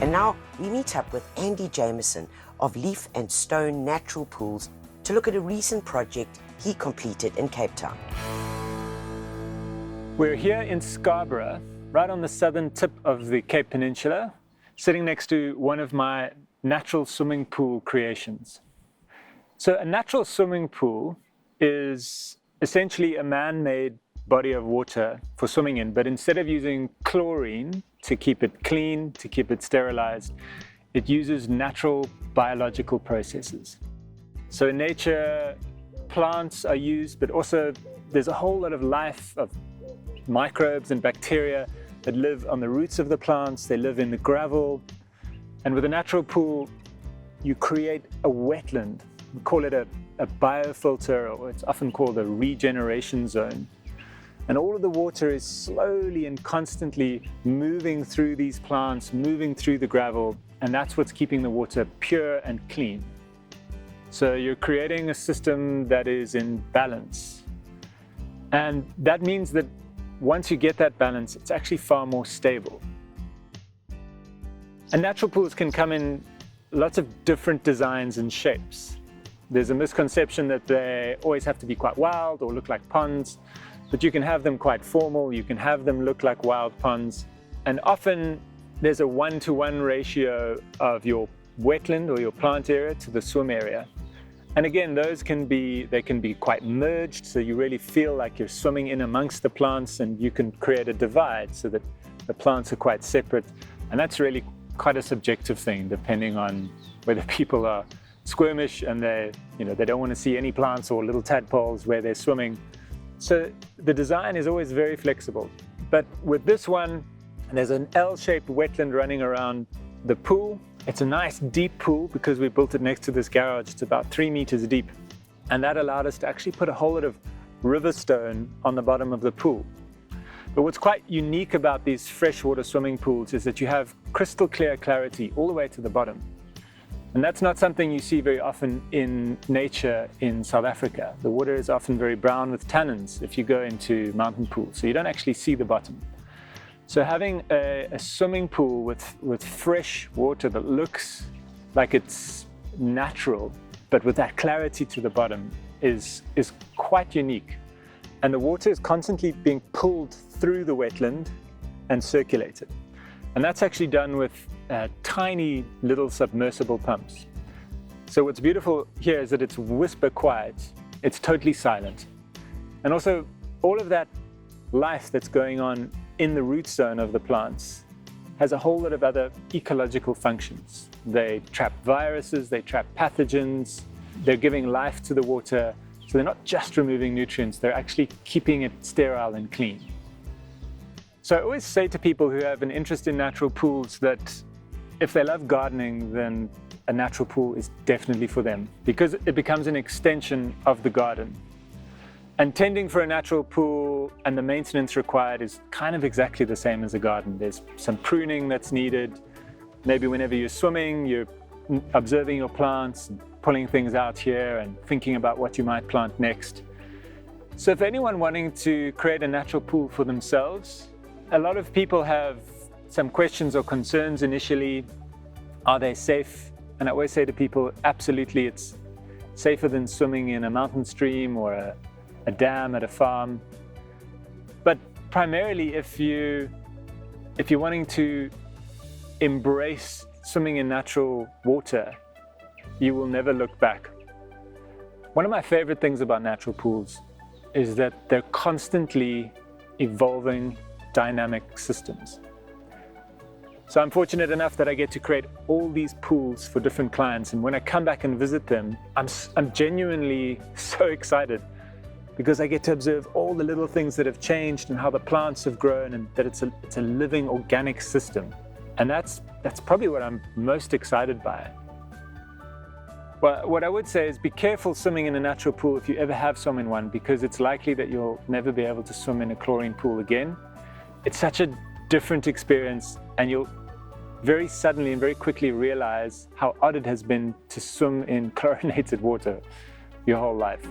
And now we meet up with Andy Jameson of Leaf and Stone Natural Pools to look at a recent project he completed in Cape Town. We're here in Scarborough, right on the southern tip of the Cape Peninsula, sitting next to one of my natural swimming pool creations. So a natural swimming pool is essentially a man-made body of water for swimming in, but instead of using chlorine to keep it clean, to keep it sterilized, it uses natural biological processes. So in nature, plants are used, but also there's a whole lot of life of microbes and bacteria that live on the roots of the plants, they live in the gravel. And with a natural pool, you create a wetland. We call it a biofilter, or it's often called a regeneration zone. And all of the water is slowly and constantly moving through these plants, moving through the gravel, and that's what's keeping the water pure and clean. So you're creating a system that is in balance. And that means that once you get that balance, it's actually far more stable. And natural pools can come in lots of different designs and shapes. There's a misconception that they always have to be quite wild or look like ponds, but you can have them quite formal, you can have them look like wild ponds. And often there's a 1-to-1 ratio of your wetland or your plant area to the swim area. And again, they can be quite merged, so you really feel like you're swimming in amongst the plants, and you can create a divide so that the plants are quite separate. And that's really quite a subjective thing, depending on whether people are squirmish and they don't want to see any plants or little tadpoles where they're swimming. So the design is always very flexible. But with this one, there's an L-shaped wetland running around the pool. It's a nice deep pool because we built it next to this garage. It's about 3 meters deep. And that allowed us to actually put a whole lot of river stone on the bottom of the pool. But what's quite unique about these freshwater swimming pools is that you have crystal clear clarity all the way to the bottom. And that's not something you see very often in nature in South Africa. The water is often very brown with tannins if you go into mountain pools, so you don't actually see the bottom. So having a swimming pool with fresh water that looks like it's natural, but with that clarity to the bottom is quite unique. And the water is constantly being pulled through the wetland and circulated. And that's actually done with tiny little submersible pumps. So what's beautiful here is that it's whisper quiet, it's totally silent. And also all of that life that's going on in the root zone of the plants has a whole lot of other ecological functions. They trap viruses, they trap pathogens, they're giving life to the water. So they're not just removing nutrients, they're actually keeping it sterile and clean. So I always say to people who have an interest in natural pools that if they love gardening, then a natural pool is definitely for them because it becomes an extension of the garden. And tending for a natural pool and the maintenance required is kind of exactly the same as a garden. There's some pruning that's needed. Maybe whenever you're swimming, you're observing your plants, pulling things out here and thinking about what you might plant next. So if anyone wanting to create a natural pool for themselves, a lot of people have some questions or concerns initially. Are they safe? And I always say to people, absolutely, it's safer than swimming in a mountain stream or a dam at a farm. But primarily, if you're wanting to embrace swimming in natural water, you will never look back. One of my favorite things about natural pools is that they're constantly evolving dynamic systems. So I'm fortunate enough that I get to create all these pools for different clients, and when I come back and visit them, I'm genuinely so excited because I get to observe all the little things that have changed and how the plants have grown, and that it's a living organic system. And that's probably what I'm most excited by. Well, what I would say is be careful swimming in a natural pool if you ever have swum in one, because it's likely that you'll never be able to swim in a chlorine pool again. It's such a different experience, and you'll very suddenly and very quickly realize how odd it has been to swim in chlorinated water your whole life.